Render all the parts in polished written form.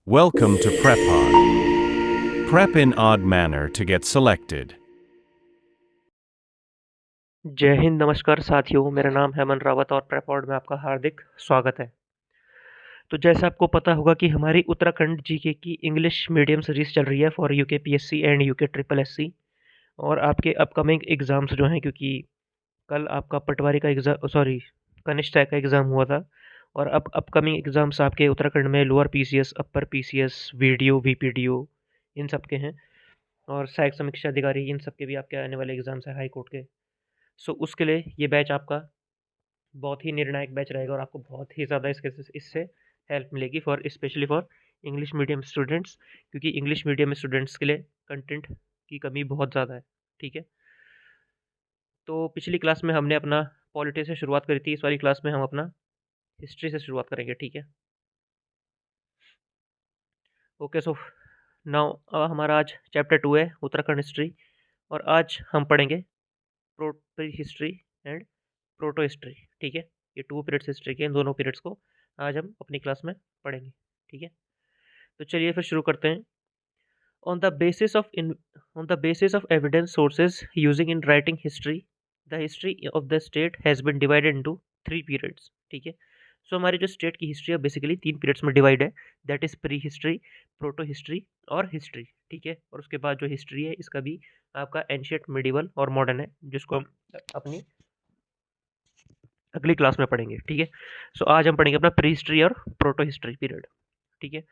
Welcome to PrepOdd. Prep in odd manner to get selected. जय हिंद, नमस्कार साथियों। मेरा नाम है अमन रावत और प्रेपॉड में आपका हार्दिक स्वागत है। तो जैसे आपको पता होगा कि हमारी उत्तराखंड जीके की इंग्लिश मीडियम सीरीज चल रही है for UK PSC and UK triple SC. और आपके अपकमिंग एग्ज़ाम्स जो हैं, क्योंकि कल आपका पटवारी का एग्ज़ाम, सॉरी, कनिष्ठ का एग्ज़ाम हुआ था, और अब अपकमिंग एग्ज़ाम्स आपके उत्तराखंड में lower PCS, upper PCS, video, VPDO इन सब के हैं। और सहायक समीक्षा अधिकारी इन सब के भी आपके आने वाले एग्ज़ाम्स हैं हाई कोर्ट के। सो उसके लिए ये बैच आपका बहुत ही निर्णायक बैच रहेगा और आपको बहुत ही ज़्यादा इससे हेल्प मिलेगी for specially for English medium students, क्योंकि इंग्लिश मीडियम स्टूडेंट्स के लिए कंटेंट की कमी बहुत ज़्यादा है। ठीक है, तो पिछली क्लास में हमने अपना पॉलिटी से शुरुआत करी थी, इस वाली क्लास में हम अपना हिस्ट्री से शुरुआत करेंगे। ठीक है, ओके। सो नाउ हमारा आज चैप्टर 2 है उत्तराखंड हिस्ट्री, और आज हम पढ़ेंगे pre history and proto history. ठीक है, ये 2 पीरियड्स हिस्ट्री के, इन दोनों पीरियड्स को आज हम अपनी क्लास में पढ़ेंगे। ठीक है, तो चलिए फिर शुरू करते हैं। On the basis of evidence sources using in writing history, the history of the state has been divided into 3 periods. ठीक है, सो हमारी जो स्टेट की हिस्ट्री है बेसिकली 3 पीरियड्स में डिवाइड है, that is pre history, proto history और history. ठीक है, और उसके बाद जो हिस्ट्री है इसका भी आपका एंशिएंट, मिडिवल और मॉडर्न है, जिसको हम अपनी अगली क्लास में पढ़ेंगे। ठीक है, सो आज हम पढ़ेंगे अपना प्री हिस्ट्री और प्रोटो हिस्ट्री पीरियड। ठीक है,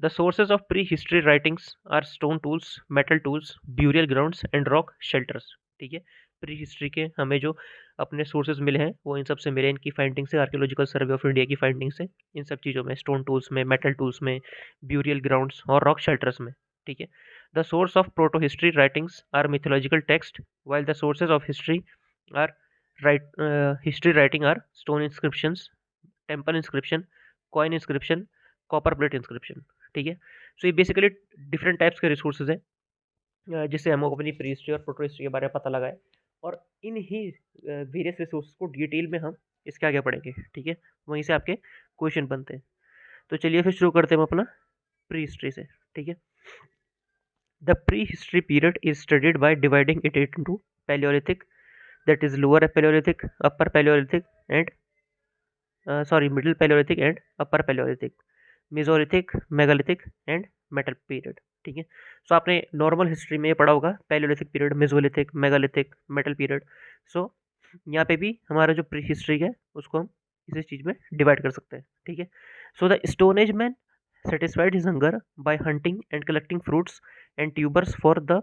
the sources of prehistory writings are stone tools, metal tools, burial grounds and rock shelters. ठीक है, प्री हिस्ट्री के हमें जो अपने सोर्सेज मिले हैं वो इन सब से मिले, इनकी फाइंडिंग से, आर्कियोलॉजिकल सर्वे ऑफ इंडिया की फाइंडिंग से, इन सब चीज़ों में, स्टोन टूल्स में, मेटल टूल्स में, ब्यूरियल ग्राउंड्स और रॉक शेल्टर्स में। ठीक है, the source of protohistory writings are mythological text, while the sources of history are history writing are stone inscriptions, temple inscription, coin inscription, copper plate inscription. ठीक है, so ये basically different types के resources हैं जिससे हम अपनी pre history और proto history के बारे में पता लगाए, और इन ही वेरियस रिसोर्सेज को डिटेल में हम इसके आगे पढ़ेंगे। ठीक है, वहीं से आपके क्वेश्चन बनते हैं। तो चलिए फिर शुरू करते हैं हम अपना प्री हिस्ट्री से। ठीक है, the pre history period is studied by dividing it into Palaeolithic, that is lower Palaeolithic, upper Palaeolithic and middle Palaeolithic and upper Palaeolithic, Mesolithic, megalithic and metal period. ठीक है, सो आपने नॉर्मल हिस्ट्री में ये पढ़ा होगा palaeolithic period, mesolithic, megalithic, metal period. So यहाँ पे भी हमारा जो प्री हिस्ट्री है उसको हम इसी चीज़ में डिवाइड कर सकते हैं। ठीक है, so the stone age man satisfied his hunger by hunting and collecting fruits and tubers for the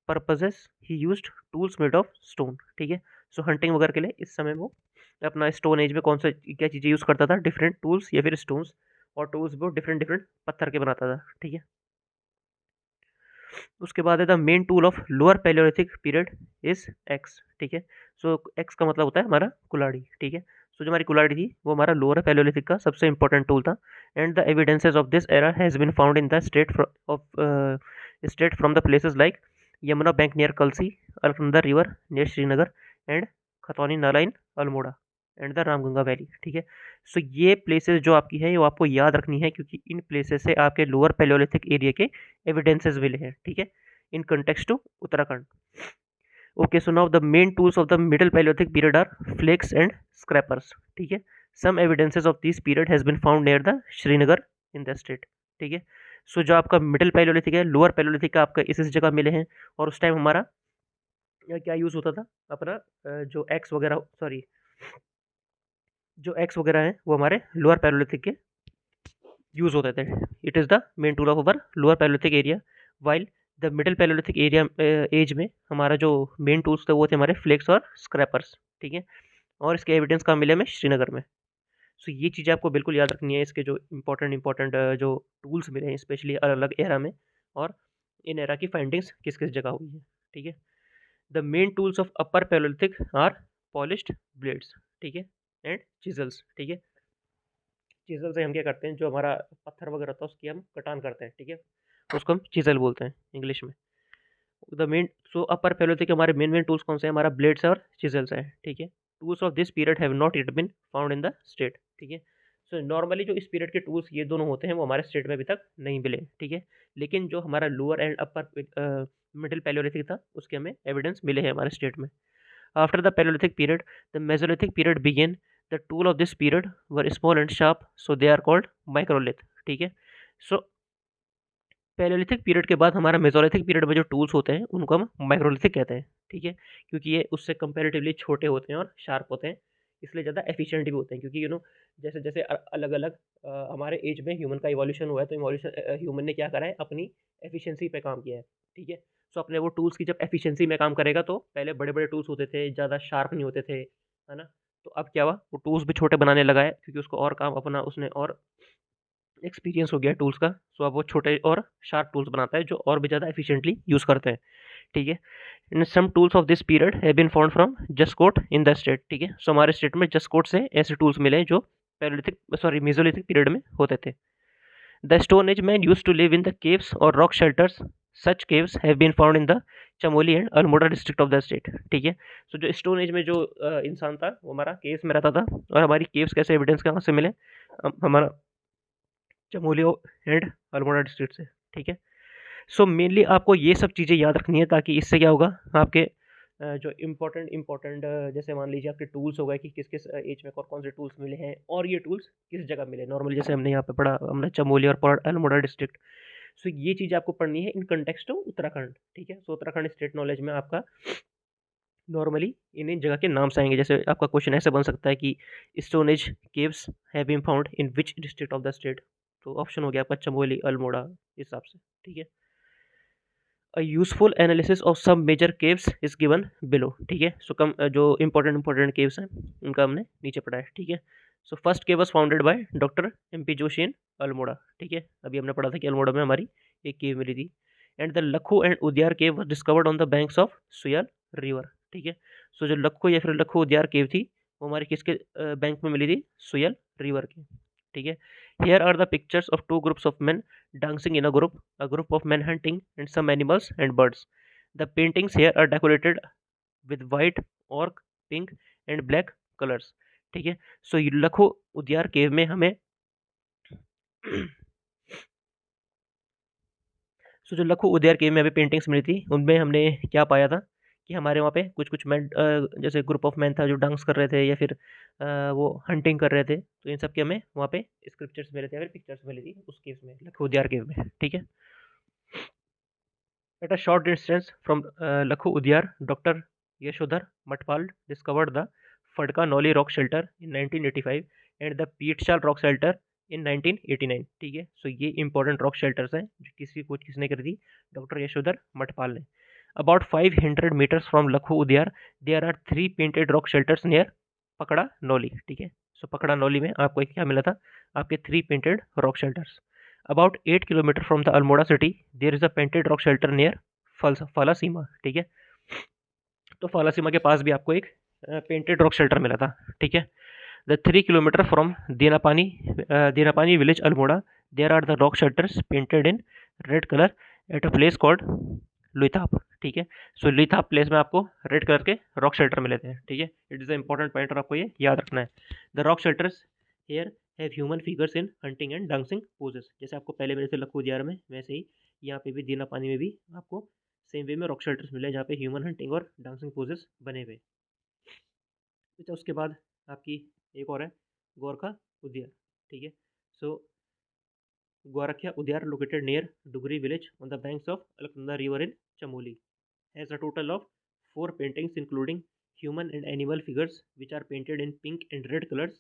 purposes he used tools made of stone। ठीक है, सो हंटिंग वगैरह के लिए इस समय वो अपना स्टोन एज में कौन सा क्या चीज़ें यूज़ करता था, डिफरेंट टूल्स या फिर स्टोन्स, और टूल्स वो डिफरेंट डिफरेंट पत्थर के बनाता था। ठीक है, उसके बाद है the main tool of lower Palaeolithic period is x. ठीक है, सो एक्स का मतलब होता है हमारा कुल्हाड़ी। ठीक है, सो जो हमारी कुल्हाड़ी थी वो हमारा लोअर पैलियोलिथिक का सबसे इंपॉर्टेंट टूल था, and the evidences of this era has been found in the state from the places like Yamuna bank near Kalsi, Alaknanda river near Srinagar and Khatauni Nala in Almora and the Ramganga valley. ठीक है, सो ये प्लेसेस जो आपकी है वो आपको याद रखनी है, क्योंकि इन प्लेसेस से आपके लोअर पैलियोलिथिक एरिया के एविडेंसेस मिले हैं। ठीक है, in context to Uttarakhand. Okay, so now the main tools of the middle palaeolithic period are flakes and scrapers. ठीक है, some evidences of this period has been found near the Srinagar in the state. ठीक है, so जो आपका middle palaeolithic है, lower palaeolithic का आपका इस जगह मिले हैं, और उस टाइम हमारा क्या यूज़ होता था अपना जो एक्स वगैरह, सॉरी, जो एक्स वगैरह हैं वो हमारे लोअर पैलियोलिथिक के यूज़ होते थे। It is the main tool of our lower palaeolithic area, while the middle palaeolithic area age में हमारा जो मेन टूल्स थे वो थे हमारे फ्लेक्स और स्क्रैपर्स। ठीक है, और इसके एविडेंस कहाँ मिले हमें? श्रीनगर में। सो ये चीज़ें आपको बिल्कुल याद रखनी है, इसके जो इंपॉर्टेंट जो टूल्स मिले हैं स्पेशली अलग अलग एरा में, और इन एरा की फाइंडिंग्स किस किस जगह हुई है। ठीक है, the main tools of upper palaeolithic are polished blades. ठीक है, एंड चिजल्स। ठीक है, चिजल से हम क्या करते हैं, जो हमारा पत्थर वगैरह होता है उसकी हम कटान करते हैं। ठीक है, उसको हम चिजल बोलते हैं इंग्लिश में। The main, so upper Palaeolithic हमारे मेन टूल्स कौन से हैं? हमारा ब्लेड्स है और चिजल्स है। ठीक है, tools of this period have not it been found in the state. ठीक है, सो नॉर्मली जो इस पीरियड के टूल्स ये दोनों होते हैं वो हमारे स्टेट में अभी तक नहीं मिले, ठीक है। लेकिन जो हमारा lower and upper middle palaeolithic था उसके हमें एविडेंस मिले हैं हमारे स्टेट में। After the palaeolithic period the mesolithic period began. The tool of this period were small and sharp, so they are called microlith, ठीक है। सो पैलियोलिथिक पीरियड के बाद हमारा मेसोलिथिक पीरियड में जो टूल्स होते हैं उनको हम माइक्रोलिथिक कहते हैं, ठीक है। क्योंकि ये उससे कंपैरेटिवली छोटे होते हैं और शार्प होते हैं, इसलिए ज़्यादा एफिशिएंट भी होते हैं। क्योंकि जैसे जैसे अलग अलग हमारे एज में ह्यूमन का इवोल्यूशन हुआ है, तो इवोल्यूशन ह्यूमन ने क्या करा है, अपनी एफिशिएंसी पे काम किया है, ठीक है। सो अपने वो टूल्स की जब एफिशिएंसी में काम करेगा, तो पहले बड़े बड़े टूल्स होते थे, ज़्यादा शार्प नहीं होते थे, है ना। तो अब क्या हुआ, वो टूल्स भी छोटे बनाने लगा है, क्योंकि उसको और काम अपना उसने और एक्सपीरियंस हो गया टूल्स का। सो अब वो छोटे और शार्प टूल्स बनाता है जो और भी ज़्यादा एफिशिएंटली यूज़ करते हैं, ठीक है। In some tools of this period have been found from Jaskot in the state, ठीक है। सो हमारे स्टेट में जस्कोट से ऐसे टूल्स मिले जो मेसोलिथिक पीरियड में होते थे। The stone age man used to live in the caves और rock shelters. Such caves have been found in the Chamoli and Almora district of the state, ठीक है। सो जो स्टोन एज में जो इंसान था वो हमारा केव्स में रहता था। और हमारी केव्स कैसे एविडेंस कहाँ से मिले, हमारा चमोली एंड अल्मोड़ा डिस्ट्रिक्ट से, ठीक है। सो मेनली आपको ये सब चीज़ें याद रखनी है, ताकि इससे क्या होगा, आपके जो इम्पोर्टेंट जैसे मान लीजिए आपके टूल्स हो गए कि किस किस एज में कौन कौन से टूल्स मिले हैं और ये टूल्स किस जगह मिले। नॉर्मली जैसे हमने यहाँ पे पढ़ा, हमने चमोली और अल्मोड़ा डिस्ट्रिक्ट। सो ये चीज़ आपको पढ़नी है इन कंटेक्स्ट ऑफ उत्तराखंड, ठीक है। सो उत्तराखंड स्टेट नॉलेज में आपका नॉर्मली इन इन जगह के नाम से आएंगे। जैसे आपका क्वेश्चन ऐसे बन सकता है कि stone age caves have been found in which district of the state. तो ऑप्शन हो गया आपका चमोली, अल्मोड़ा, इस हिसाब से, ठीक है। A useful analysis of some major caves is given below, ठीक है। सो जो इंपॉर्टेंट केव्स हैं उनका हमने नीचे पढ़ा है, ठीक है। So first cave was founded by doctor MP Joshi in Almora, ठीक है। अभी हमने पढ़ा था कि अल्मोड़ा में हमारी एक केव मिली थी। And the Lakhu and Udyar cave was discovered on the banks of Suyal river, ठीक है। सो जो लखू या फिर लखू उद्यार केव थी वो हमारी किसके बैंक में मिली थी, सुयल रिवर की, ठीक है। Here are the pictures of two groups of men dancing in a group of men hunting and some animals and birds. The paintings here are decorated with white, orc, pink and black colors. ठीक है। सो लखो उद्यार केव में हमें सो जो लखो उद्यार केव में हमें paintings मिली थी, उनमें हमने क्या पाया था कि हमारे वहाँ पे कुछ कुछ मैन जैसे ग्रुप ऑफ मैन था जो डांस कर रहे थे या फिर वो हंटिंग कर रहे थे। तो इन सब के हमें वहाँ पे स्क्रिप्चर्स मिले थे या फिर पिक्चर्स मिली थी उस केव में, लखो उद्यार केव में, ठीक है। At a short distance from Lakhu Udyar, doctor Yashodhar Mathpal discovered the Phadka Nauli rock shelter in 1985 and the Peetshal rock shelter in 1989, ठीक है। सो ये इंपॉर्टेंट रॉक शेल्टर्स हैं जो किसने करी थी, डॉक्टर यशोधर मठपाल ने। About 500 metres from Lakhu Udyar there are 3 painted rock shelters near Pakda Nauli, ठीक है। सो पकड़ा नौली में आपको क्या मिला था, आपके 3 painted rock shelters. About 8 kilometre from the Almora city there is a painted rock shelter near Phalasima, ठीक है। तो फालासीमा के पास भी आपको एक पेंटेड रॉक शेल्टर मिला था, ठीक है। The 3 kilometre from Denapani village Almora there are the rock shelters painted in red colour at a place called Luithap, ठीक है। सो लुइथाप प्लेस में आपको रेड कलर के रॉक शेल्टर मिले थे, ठीक है। It is a important point और आपको ये याद रखना है। The rock shelters here have human figures in hunting and dancing poses. जैसे आपको पहले मिले थे लखू उद्यार में, वैसे ही यहाँ पे भी दीना पानी में भी आपको सेम वे में रॉक शेल्टर्स मिले जहाँ पे ह्यूमन हंटिंग और डांसिंग पोजेस बने हुए। अच्छा, उसके बाद आपकी एक और है गोरखा उद्यार, ठीक है। So Gorakhiya Udyar located near Dugri village on the banks of Alaknanda river in Chamoli has a total of 4 paintings including human and animal figures which are painted in pink and red colors.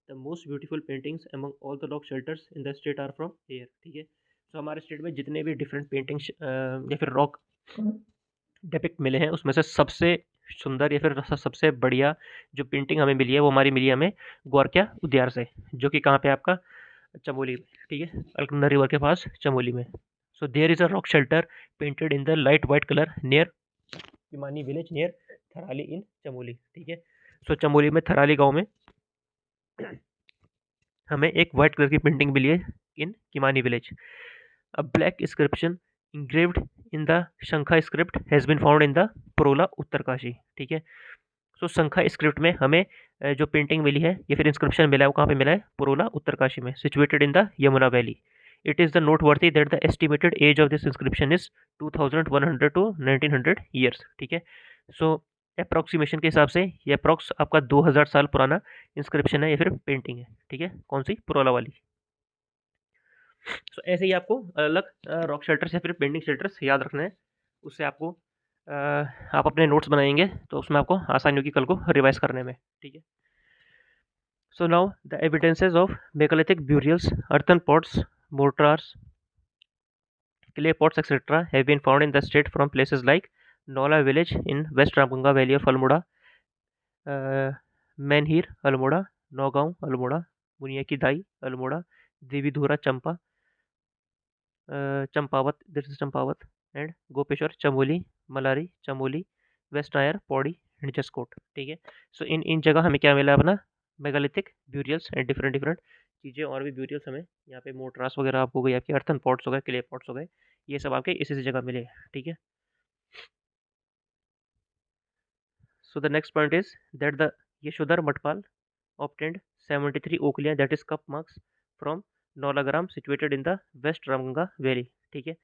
The most beautiful paintings among all the rock shelters in the state are from here, ठीक है। तो हमारे state में जितने भी different paintings या फिर rock depict मिले हैं उसमें से सबसे सुंदर या फिर सबसे बढ़िया जो पेंटिंग हमें मिली है वो हमारी मिली है हमें गोरखिया उद्यार से, जो कि कहाँ पे आपका चमोली में, ठीक है, अलकनंदा रिवर के पास चमोली में। So there is a rock shelter painted in the light white colour near Kimani village near Tharali in Chamoli, ठीक है। सो चमोली में थराली गांव में हमें एक वाइट कलर की पेंटिंग मिली है in Kimani village. A black inscription engraved in the Shankha script has been found in the Parola Uttarkashi, ठीक है। सो संखा स्क्रिप्ट में हमें जो पेंटिंग मिली है या फिर इंस्क्रिप्शन मिला है वो कहाँ पे मिला है, पुरोला उत्तरकाशी में, situated in the Yamuna valley. It is the noteworthy that the estimated age of this inscription is 2100 to 1900 years. ठीक है. सो अप्रोक्सीमेशन के हिसाब से ये अप्रोक्स आपका 2000 साल पुराना इंस्क्रिप्शन है या फिर पेंटिंग है. ठीक है, कौन सी, पुरोला वाली. सो ऐसे ही आपको अलग रॉक शेल्टर्स या फिर पेंटिंग शेल्टर्स याद रखना है. उससे आपको आप अपने नोट्स बनाएंगे तो उसमें आपको आसानी होगी कल को रिवाइज करने में. ठीक है. So now the evidences of megalithic burials, earthen pots, mortars, clay pots, etc. have been found in the state from places like Nola village in West Ramganga Valley of Almora, Menhir, Almora, Nagaon, Almora, Bunia ki Dai, Almora, Devidhura, Champa, Champawat, this is Champawat, and Gopeshwar, Chamoli, Malari, Chamoli, West Nayar, Podi and Jaskot. ठीक है. सो इन जगह हमें क्या मिला अपना, megalithic burials and different different चीज़ें और भी ब्यूरियल्स हमें यहाँ पे मोटरास वगैरह आपको हो गई, आपके अर्थन पॉट्स हो गए, क्ले पॉट्स हो गए, ये सब आपके इसी जगह मिले. ठीक है. So the next point is that the Yashodhar Mathpal obtained 73 ओकलियाँ that is cup marks from Naulagram situated in the west Ramganga valley. ठीक है.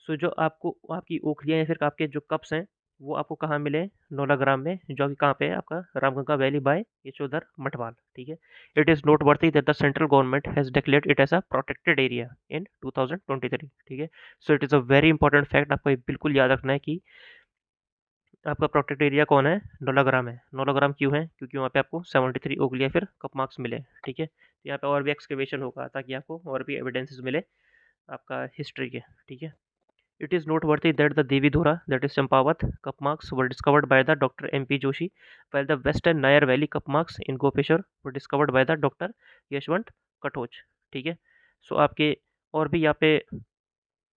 सो जो आपको आपकी ओखलियाँ या फिर आपके जो कप्स हैं वो आपको कहाँ मिले, नौलाग्राम में, जो कि कहाँ पे है आपका, रामगंगा वैली बाय यशोधर मठवाल. ठीक है. It is noteworthy that the central government has declared it as a protected area in 2023. ठीक है. So it is a very important fact, आपको बिल्कुल याद रखना है कि आपका प्रोटेक्टेड एरिया कौन है, नौलाग्राम है. नौलाग्राम क्यों है, क्योंकि वहाँ पे आपको 73 ओगली या फिर कप मार्क्स मिले. ठीक है. तो यहाँ पे और भी एक्सकेवेशन होगा ताकि आपको और भी एविडेंसेस मिले आपका हिस्ट्री के. ठीक है. It is noteworthy that the Devi Dhura, that is Champawat, cup marks were discovered by the Dr. M.P. Joshi, while the Western Nayar Valley cup marks in Gopeshwar were discovered by the Dr. Yashwant Katoch. ठीक है. सो आपके और भी यहाँ पे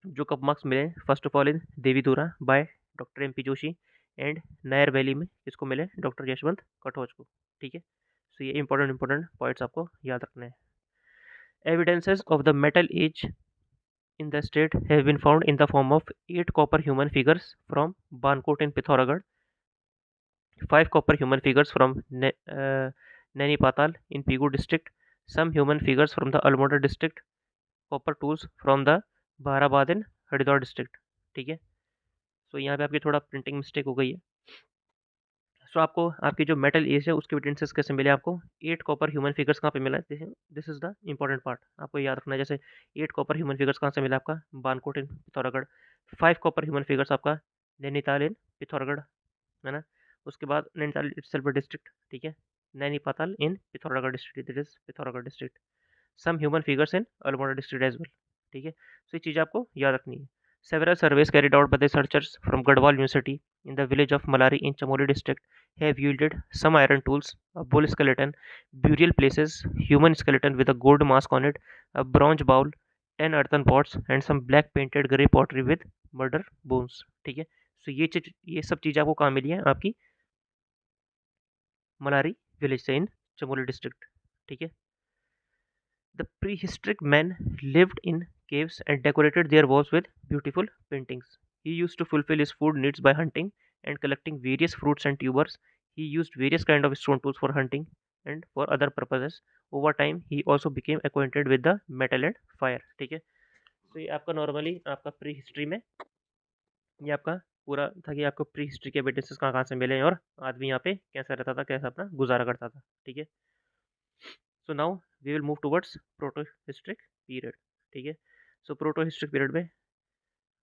जो cup marks मिले, first of all in देवी धुरा by doctor M.P. Joshi and Nair valley में किसको मिले, डॉक्टर यशवंत कटोच को. ठीक है. सो ये इंपॉर्टेंट पॉइंट्स आपको याद रखने हैं. Evidences of the metal age in the state have been found in the form of 8 copper human figures from Bankot in Pithoragarh, 5 copper human figures from Naini Patal in Pigu district, some human figures from the Almora district, copper tools from the Baharabad in Haridwar district. ठीक है. सो यहाँ पे आपकी थोड़ा printing mistake हो गई है. सो आपको आपकी जो मेटल एज है उसके एविडेंसेस कैसे मिले, आपको 8 कॉपर ह्यूमन फिगर्स कहाँ पे मिला है, this is the important part, आपको याद रखना है. जैसे 8 कॉपर ह्यूमन फिगर्स कहाँ से मिला आपका, बानकोट इन पिथौरागढ़. 5 कॉपर ह्यूमन फिगर्स आपका नैनीताल इन पिथौरागढ़, है ना. उसके बाद नैनीताल इटसेल्फ डिस्ट्रिक्ट. ठीक है. Naini Patal in Pithoragarh district, that is Pithoragarh district. Some human figures in Almora district as well. ठीक है. सो ये चीज़ आपको याद रखनी है. Several surveys carried out by the researchers from Gadwal University in the village of Malari in Chamoli district have yielded some iron tools, a bull skeleton, burial places, human skeleton with a gold mask on it, a bronze bowl, 10 earthen pots and some black painted grey pottery with murder bones. ठीक है. So ये सब चीज़ आपको कहाँ मिली है, आपकी Malari village से इन Chamoli district. ठीक है. The prehistoric men lived in caves and decorated their walls with beautiful paintings. He used to fulfill his food needs by hunting and collecting various fruits and tubers. He used various kind of stone tools for hunting and for other purposes. Over time, he also became acquainted with the metal and fire. ठीक है. तो ये आपका normally आपका pre history में ये आपका पूरा था कि आपको प्री हिस्ट्री के एविडेंसेस कहाँ कहाँ से मिले हैं और आदमी यहाँ पे कैसा रहता था, कैसा अपना गुजारा करता था. ठीक है. So now we will move towards protohistoric period. ठीक है. सो प्रोटो हिस्ट्रिक पीरियड में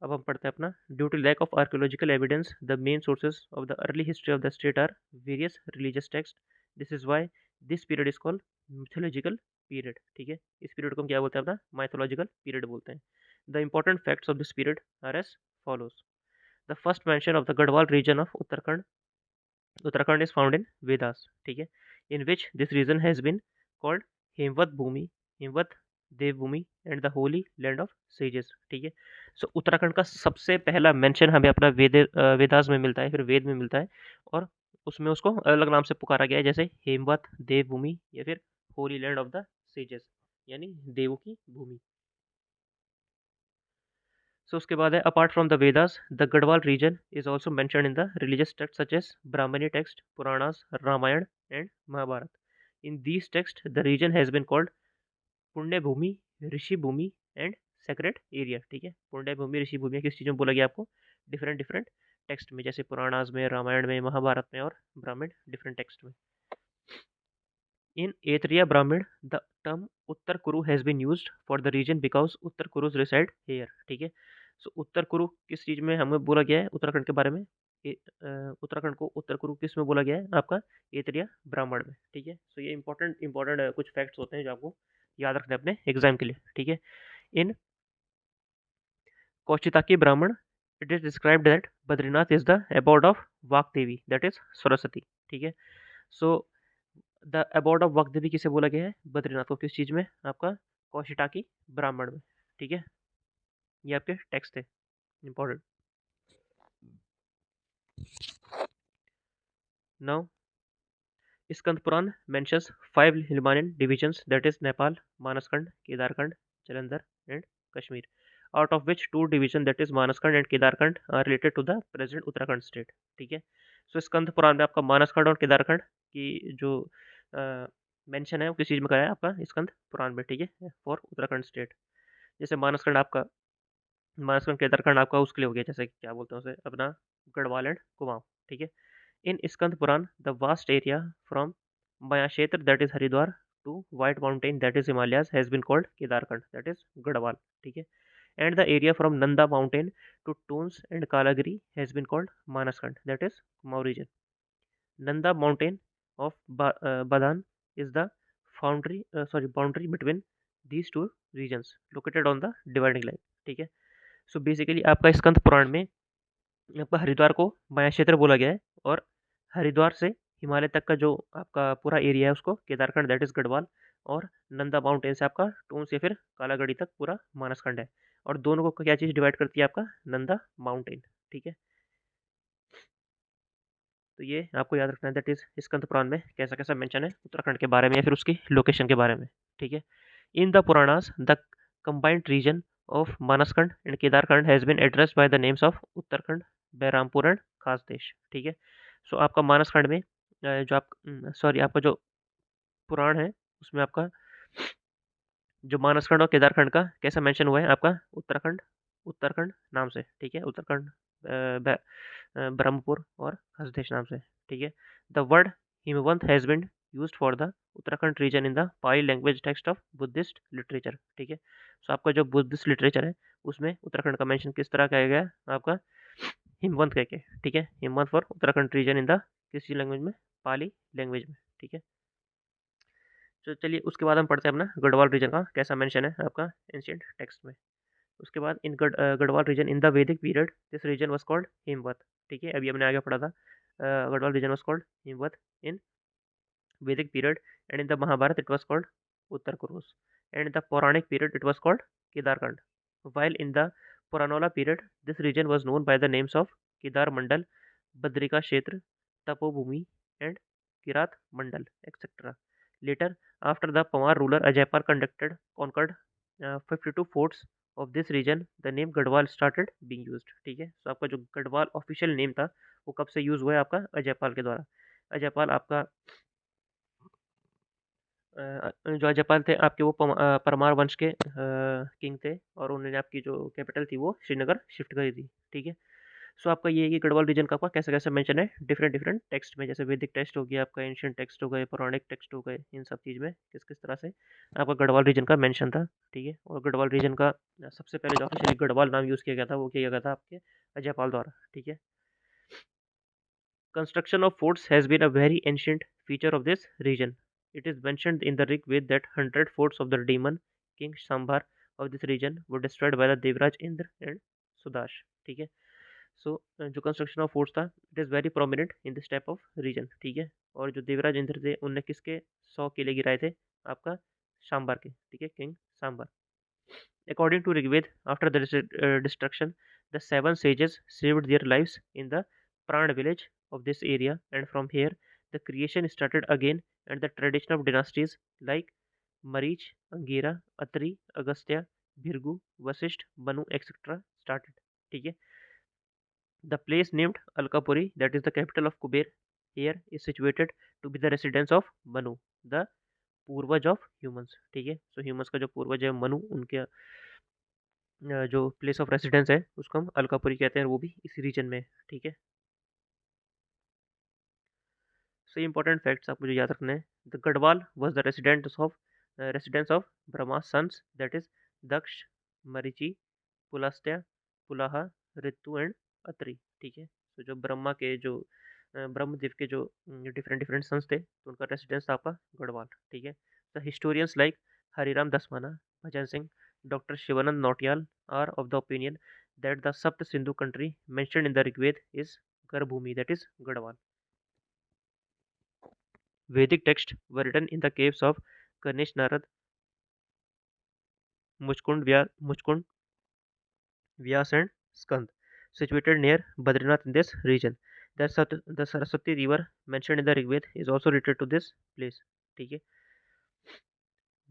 अब हम पढ़ते हैं अपना. Due to lack of archaeological evidence the main sources of the early history of the state are various religious text. This is why this period is called mythological period. ठीक है. इस period को हम क्या बोलते हैं अपना, माइथोलॉजिकल पीरियड बोलते हैं. The important facts of this period are as follows. The first mention of the Garhwal region of Uttarakhand is found in Vedas. ठीक है. In which this region has been called Hemvat Bhumi, Hemvat Devbhumi and the holy land of sages. ठीक है. सो उत्तराखंड का सबसे पहला mention हमें अपना वेदास में मिलता है, फिर वेद में मिलता है, और उसमें उसको अलग नाम से पुकारा गया है, जैसे हेमवत देवभूमि या फिर holy land of the sages, यानी देवों की भूमि. सो उसके बाद है apart from the Vedas the Garhwal region is also mention in the religious text such as ब्राह्मणी text Puranas Ramayana and Mahabharata. In these text the region has been called पुण्य भूमि, ऋषि भूमि एंड सेक्रेट एरिया. ठीक है, पुण्य भूमि ऋषि भूमि किस चीज़ में बोला गया आपको? डिफरेंट डिफरेंट टेक्स्ट में, जैसे पुराणास में, रामायण में, महाभारत में और ब्राह्मण डिफरेंट टेक्स्ट में. In Aetria Brahmin, the term Uttar Kuru has been used for the region because Uttar Kurus reside here. ठीक है, सो उत्तर कुरु किस चीज़ में हमें बोला गया है उत्तराखंड के बारे में? उत्तराखंड को उत्तर कुरु किस में बोला गया है आपका? एतरिया ब्राह्मण में. ठीक है, सो ये इंपॉर्टेंट कुछ फैक्ट्स होते हैं जो आपको याद रखने अपने एग्जाम के लिए. ठीक है, इन Kochitaki Brahman, it is described that Badrinath is the abode of Vakdevi, that is Saraswati. ठीक है, सो द अबॉर्ड ऑफ वाग्देवी किसे बोला गया है? बद्रीनाथ को. किस चीज़ में? आपका कौशिटाकी ब्राह्मण में. ठीक है, ये आपके टेक्स्ट थे important. Now Skanda Purana mentions 5 Himalayan divisions that is Nepal, Manaskhand, Kedarkhand, Jalandhar and Kashmir, out of which 2 division that is Manaskhand and Kedarkhand are related to the present Uttarakhand state. ठीक है, सो स्कंद पुराण में आपका मानसखंड और केदारखंड की जो मेंशन है वो किस चीज़ में करा है? आपका स्कंद पुराण में. ठीक है, फॉर उत्तराखंड स्टेट. जैसे मानसखंड केदारखंड आपका उसके लिए हो गया, जैसे क्या बोलते हैं उसे अपना गढ़वाल एंड कुमाऊं. ठीक है, in Skanda Purana the vast area from Maya Kshetra that is Haridwar to white mountain that is Himalayas has been called Kedarkhand that is Garhwal. ठीक है, and the area from Nanda mountain to Tons and Kalagiri has been called Manaskhand that is Kumaon region. Nanda mountain of Badhan is the boundary between these two regions located on the dividing line. ठीक है, so basically आपका स्कंद पुराण में आपका हरिद्वार को माया क्षेत्र बोला गया है और हरिद्वार से हिमालय तक का जो आपका पूरा एरिया है उसको केदारखंड दैट इज गढ़वाल, और नंदा माउंटेन से आपका टूंस या फिर कालागढ़ी तक पूरा मानसखंड है. और दोनों को क्या चीज़ डिवाइड करती है? आपका नंदा माउंटेन. ठीक है, तो ये आपको याद रखना है दैट इज स्कंद पुराण में कैसा कैसा मेंशन है उत्तराखंड के बारे में या फिर उसकी लोकेशन के बारे में. ठीक है, in the Puranas the combined region of Manaskhand and Kedarkhand has been addressed by the names of Uttarakhand, Bairampur and Khasdesh. ठीक है, सो आपका मानसखंड में जो आप आपका जो पुराण है उसमें आपका जो मानसखंड और केदारखंड का कैसा मेंशन हुआ है? आपका उत्तराखंड उत्तराखंड नाम से. ठीक है, उत्तराखंड ब्रह्मपुर और हसदेश नाम से. ठीक है, the word Himvant has been used for the Uttarakhand region in the Pali language text of Buddhist literature. ठीक है, सो आपका जो बुद्धिस्ट लिटरेचर है उसमें उत्तराखंड का मेंशन किस तरह किया गया है? आपका हिमवंत कह के. ठीक है, Himvant for Uttarakhand region in the किसी लैंग्वेज में? पाली लैंग्वेज में. ठीक है, तो चलिए उसके बाद हम पढ़ते हैं अपना गढ़वाल रीजन का कैसा मेंशन है आपका एंशिएंट टेक्स्ट में. उसके बाद in Garhwal region in the Vedic period this region was called Himvat. ठीक है, अभी हमने आगे पढ़ा था Garhwal region was called Himvat in Vedic period, and in the Mahabharata it was called Uttar Kurus, and in the पौराणिक period it was called Kedarkhand, while in the Puranola period this region was known by the names of Kedar Mandal, Badrika Kshetra, Tapobhumi and Kirat Mandal etc. Later, after the Pamar ruler Ajaypal conquered 52 forts of this region, the name Gadwal started being used. ठीक है, तो आपका जो Garhwal official name था वो कब से use हुआ है? आपका अजयपाल के द्वारा. अजयपाल आपका जो अजयपाल थे आपके वो परमार वंश के किंग थे और उन्होंने आपकी जो कैपिटल थी वो श्रीनगर शिफ्ट करी थी. ठीक है, सो आपका ये गढ़वाल रीजन का आपका कैसे कैसे मेंशन है डिफरेंट डिफरेंट टेक्स्ट में, जैसे वैदिक टेक्स्ट हो गया आपका, एंशिएंट टेक्स्ट हो गए, पौराणिक टेक्स्ट हो गए, इन सब चीज़ में किस किस तरह से आपका गढ़वाल रीजन का मेंशन था. ठीक है, और गढ़वाल रीजन का सबसे पहले जो ऑफिशियली गढ़वाल नाम यूज़ किया गया था वो किया गया था आपके अजयपाल द्वारा. ठीक है, construction of forts has been a very ancient feature of this region. It is mentioned in the Rig Veda that 100 forts of the demon king Shambhar of this region were destroyed by the Devraj Indra and Sudash. ठीक है, so जो construction of forts था it is very prominent in this type of region. ठीक है, और जो देवराज इंद्र थे उनने किसके 100 किले गिराए थे? आपका सांबर के. ठीक है, king Sambar. According to Rigved, after the destruction, the 7 sages saved their lives in the Pran village of this area, and from here the creation started again, and the tradition of dynasties like Marich, Angira, Atri, Agastya, Bhirgu, Vasisht, Banu, etc. started. ठीक है. The place named Alkapuri, that is the capital of Kuber, here is situated to be the residence of Manu, the पूर्वज of humans. ठीक है. So humans का जो पूर्वज है मनु, उनके जो प्लेस ऑफ रेसिडेंस है उसको हम अलकापुरी कहते हैं, वो भी इसी रीजन में. ठीक है. सो इंपॉर्टेंट फैक्ट्स आपको जो याद रखना है. The Garhwal was the residence of Brahma sons, that is Daksha, Marichi, Pulastya, Pulaha, Ritu and Atri. ठीक है. तो जो ब्रह्मा के जो ब्रह्मदेव के जो डिफरेंट डिफरेंट सन्स थे, तो उनका रेसिडेंस था आपका गढ़वाल. ठीक है. The historians like Hariram Dasmana, Bhajan Singh, doctor Shivanand Nautiyal are of the opinion that the Sapta Sindhu country mentioned in the Rigveda is Garbhumi, that is Garhwal. Vedic texts were written in the caves of Ganesh Narad, Muchkund, Vyas and Skand, situated near Badrinath in this region. The Saraswati river mentioned in the Rigved is also related to this place. ठीक है.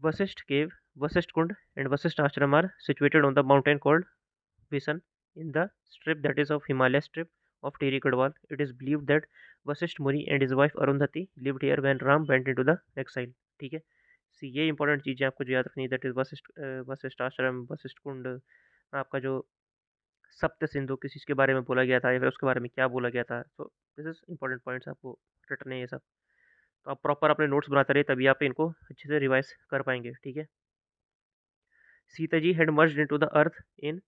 Vasisht cave, Vasisht Kund and Vasisht ashram are situated on the mountain called Visan in the strip, that is of Himalaya strip of Tiri Gadwal. It is believed that Vasisht Muni and his wife Arundhati lived here when Ram went into the exile. ठीक है. ये important चीज़ें आपको जो याद रखनी है, that is Vashishtha आश्रम, वशिष्ठ कुंड, आपका जो सप्त सिंधु किस चीज़ के बारे में बोला गया था या फिर उसके बारे में क्या बोला गया था. So this is important points आपको रटने हैं ये सब. तो आप प्रॉपर अपने नोट्स बनाते रहिए, तभी आप इनको अच्छे से रिवाइज कर पाएंगे. ठीक है. Sitaji had merged into the earth in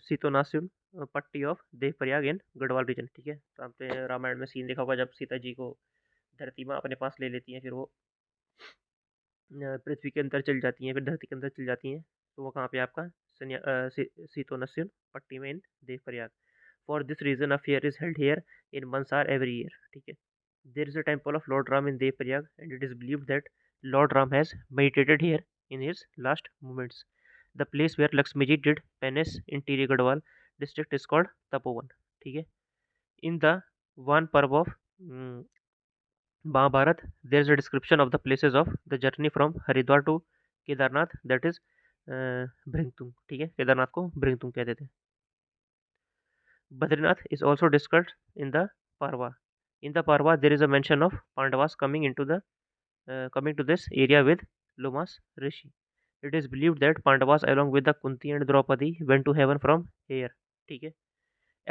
Sitonasyun Patti of Devprayag in Garhwal region. ठीक है. तो आपने रामायण में सीन देखा होगा जब सीता जी को धरती माँ अपने पास ले लेती हैं, फिर वो पृथ्वी के अंदर चल जाती हैं, फिर धरती के अंदर चल जाती हैं. तो वो कहाँ पे आपका सीतोनस्युन पट्टी में in Devprayag. For this region a fair is held here in Mansar every year. ठीक है. There is a temple of lord Ram in Devprayag and it is believed that lord Ram has meditated here in his last moments. The place where Lakshmi ji did penance in Tehri Garhwal district is called Tapovan. ठीक है. In the Vana Parva of Mahabharat, there is a description of the places of the journey from Haridwar to Kedarnath, that is Bringtung. ठीक है. केदारनाथ को Bringtung कहते थे. Badrinath is also discussed in the Parva. In the Parva, there is a mention of Pandavas coming to this area with Lomas Rishi. It is believed that Pandavas along with the Kunti and Draupadi went to heaven from here. ठीक है.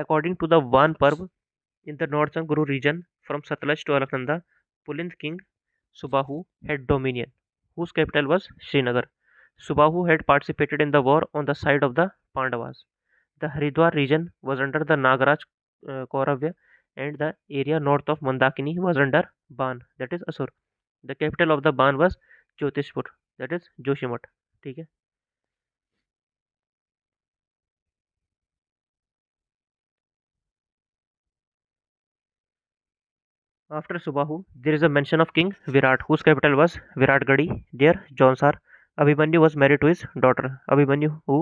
According to the Van Parv, in the northern Guru region from Satluj to Alaknanda, Pulind king Subahu had dominion, whose capital was Srinagar. Subahu had participated in the war on the side of the Pandavas. The Haridwar region was under the Nagaraj Kauravya, and the area north of Mandakini was under Ban, that is Asur. The capital of the Ban was Jyotishpur, that is Joshimath. ठीक है. After Subahu, there is a mention of King Virat, whose capital was Viratgadi, near Jaunsar. Abhimanyu was married to his daughter Abhimanyu, who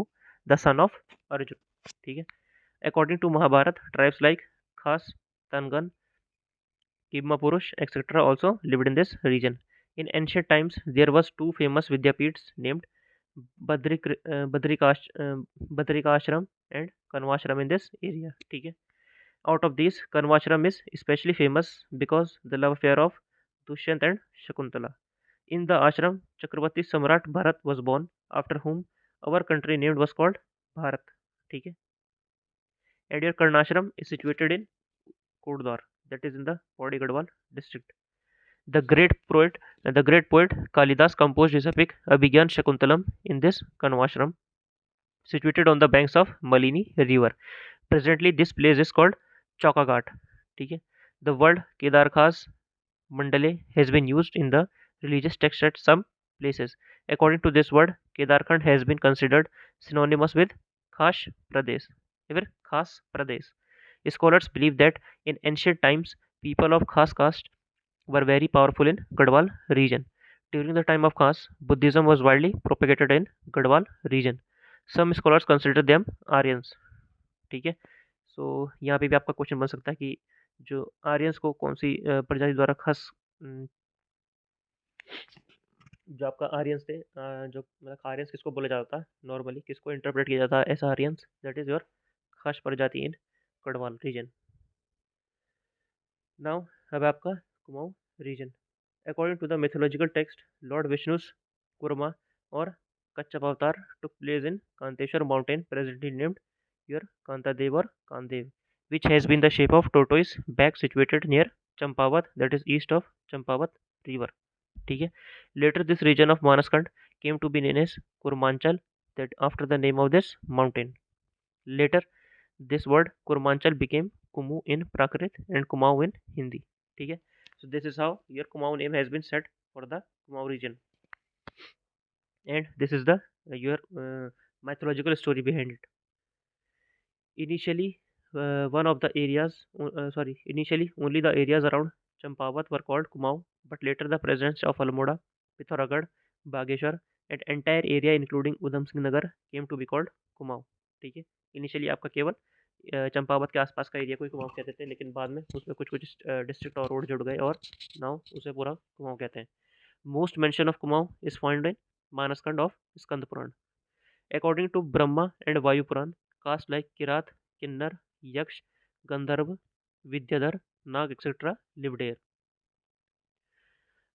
the son of Arjun. ठीक है. According to Mahabharat, tribes like Khas, Tangan, Kimmapurush, etc. also lived in this region. In ancient times, there was two famous Vidyapeeths named Badrikashram and Kanvashram in this area. ठीक है. Out of these, Kanvashram is especially famous because the love affair of Dushyant and Shakuntala. In the ashram, Chakravarti Samrat Bharat was born, after whom our country named was called Bharat. ठीक है. And your Karnashram is situated in Kurdwar, that is in the Pauri Gadwal district. The great poet Kalidas composed his epic Abhigyan Shakuntalam in this Kanvashram, situated on the banks of Malini river. Presently, this place is called Chaukaghat. ठीक है. The word Kedarkhas Mandale has been used in the religious text at some places. According to this word, Kedarkhand has been considered synonymous with Khash Pradesh. Ever Khas Pradesh. Scholars believe that in ancient times, people of Khas caste were very powerful in Gadwal region. During the time of Khas, Buddhism was widely propagated in Gadwal region. Some scholars consider them Aryans. ठीक है. सो यहाँ पे भी आपका question बन सकता है कि जो आर्यंस को कौन सी प्रजाति द्वारा जो आपका आर्यंस थे, जो मतलब आर्यंस किसको बोला जाता था नॉर्मली, किसको इंटरप्रेट किया जाता है as Aryans, that is your खास प्रजाति इन गढ़वाल रीजन। नाउ अब आपका Kumaon region. According to the mythological text, Lord Vishnu's Kurma or Kachap avatar took place in Kanteshwar mountain, presently named your Kantadev or Kandev, which has been the shape of tortoise back situated near Champavat, that is east of Champavat river. ठीक है। Later this region of Manaskand came to be known as Kurmanchal, that after the name of this mountain. Later this word Kurmanchal became Kumu in Prakrit and Kumaon in Hindi. ठीक है। So this is how your Kumaon name has been set for the Kumaon region, and this is the your mythological story behind it. Initially, one of the areas, initially only the areas around Champavat were called Kumaon, but later the presence of Almora, Pithoragarh, Bageshwar, and entire area including Udham Singh Nagar came to be called Kumaon. ठीक है। Initially आपका केवल चंपावत के आसपास का area को ही कुमाऊं कहते थे, लेकिन बाद में उसमें कुछ कुछ डिस्ट्रिक्ट और रोड जुड़ गए और नाउ उसे पूरा कुमाऊं कहते हैं। Most mention of Kumaon is found in Manaskhand of Skanda Purana. According to Brahma and Vayu Puran, castes like Kirat, Kinnar, Yaksh, Gandharv, Vidyadhar, Nag, etc. lived here.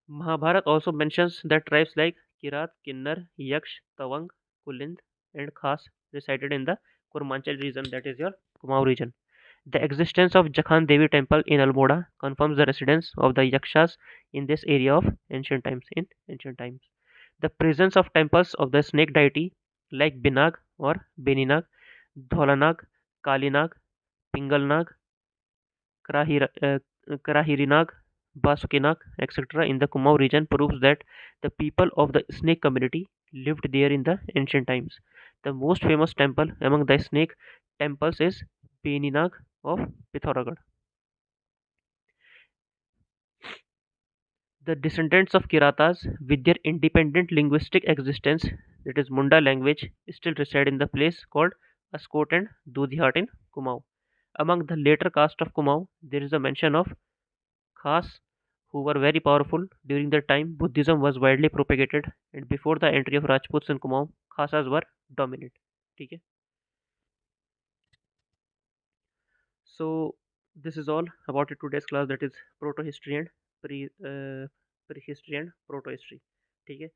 Mahabharata also mentions that tribes like Kirat, Kinnar, Yaksh, Tawang, Kulind, and Khas resided in the Kurmanchal region, that is your Kumaon region. The existence of Jakhan Devi temple in Almora confirms the residence of the Yakshas in this area of ancient times. The presence of temples of the snake deity like Binag or Beninag, Dholanag, Kalinag, Pingalnag, Karahirinag, Basukinag, etc. in the Kumaon region proves that the people of the snake community lived there in the ancient times. The most famous temple among the snake temples is Beninag of Pithoragarh. The descendants of Kiratas, with their independent linguistic existence, that is Munda language, still reside in the place called Askot and Dudhihat in Kumaon. Among the later caste of Kumaon, there is a mention of Khas, who were very powerful during the time Buddhism was widely propagated, and before the entry of Rajputs in Kumaon, Khasas were dominant. ठीक है। So this is all about it today's class, that is proto history and prehistory and proto history। ठीक है।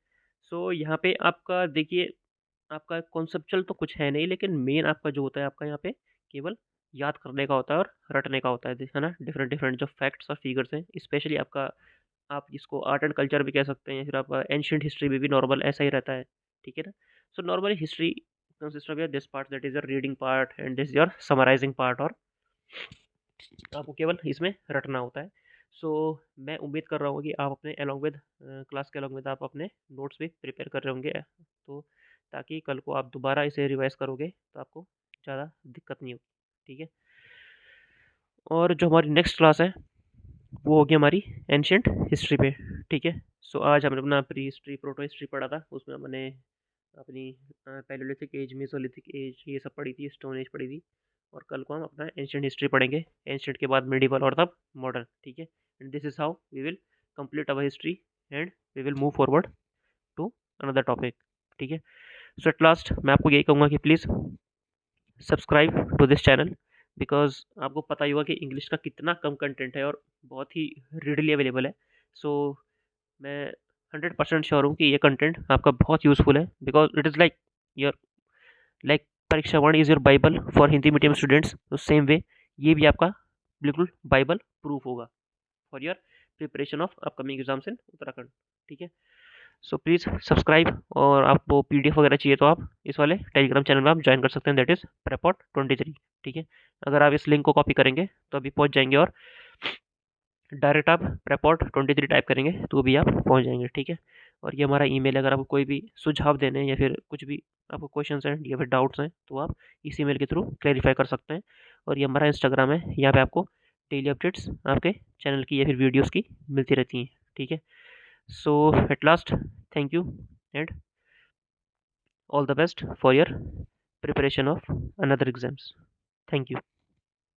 सो यहाँ पे आपका देखिए, आपका conceptual तो कुछ है नहीं, लेकिन मेन आपका जो होता है आपका यहाँ पे केवल याद करने का होता है और रटने का होता है ना। डिफरेंट डिफरेंट जो फैक्ट्स और फिगर्स हैं, स्पेशली आपका, आप इसको आर्ट एंड कल्चर भी कह सकते हैं, फिर आप एंशियंट हिस्ट्री में भी नॉर्मल ऐसा ही रहता है। ठीक है ना। So normally history consist of your this part, that is your reading part and this your summarising part, और आपको केवल इसमें रटना होता है। सो मैं उम्मीद कर रहा हूँ कि आप अपने अलॉन्ग विद क्लास के अलॉन्ग विद आप अपने नोट्स भी प्रिपेयर कर रहे होंगे, तो ताकि कल को आप दोबारा इसे रिवाइज करोगे तो आपको ज़्यादा दिक्कत नहीं होगी। ठीक है। और जो हमारी नेक्स्ट क्लास है वो होगी हमारी एंशियंट हिस्ट्री पे। ठीक है। सो आज हमने अपना प्री हिस्ट्री प्रोटो हिस्ट्री पढ़ा था, उसमें हमने अपनी पैलोलिथिक एज, मेसोलिथिक एज, ये सब पढ़ी थी, स्टोन एज पढ़ी थी, और कल को हम अपना एंशियंट हिस्ट्री पढ़ेंगे, एंशियंट के बाद मिडिवल और तब मॉडर्न। ठीक है। And this is how we will complete our history and we will move forward to another topic. ठीक है। सो एट लास्ट मैं आपको यही कहूँगा कि please subscribe to this channel, because आपको पता ही होगा कि इंग्लिश का कितना कम कंटेंट है और बहुत ही रीडली अवेलेबल है। सो मैं 100% श्योर हूँ कि ये कंटेंट आपका बहुत यूज़फुल है, because it is like your like परीक्षा one is your Bible for Hindi medium students, तो सेम वे ये भी आपका बिल्कुल बाइबल प्रूफ होगा for your preparation of upcoming exams in Uttarakhand. ठीक है। सो प्लीज़ सब्सक्राइब, और आपको पीडीएफ वगैरह चाहिए तो आप इस वाले टेलीग्राम चैनल में आप ज्वाइन कर सकते हैं, दैट इज़ prepot23। ठीक है। अगर आप इस लिंक को कॉपी करेंगे तो अभी पहुंच जाएंगे, और डायरेक्ट आप prepot23 टाइप करेंगे तो भी आप पहुंच जाएंगे। ठीक है। और ये हमारा ईमेल है, अगर आपको कोई भी सुझाव देने हैं या फिर कुछ भी आपको क्वेश्चंस हैं या फिर डाउट्स हैं तो आप इस ईमेल के थ्रू क्लैरिफाई कर सकते हैं। और ये हमारा इंस्टाग्राम है, यहाँ पे आपको डेली अपडेट्स आपके चैनल की या फिर वीडियोज़ की मिलती रहती हैं। ठीक है। So at last, thank you and all the best for your preparation of another exams. Thank you.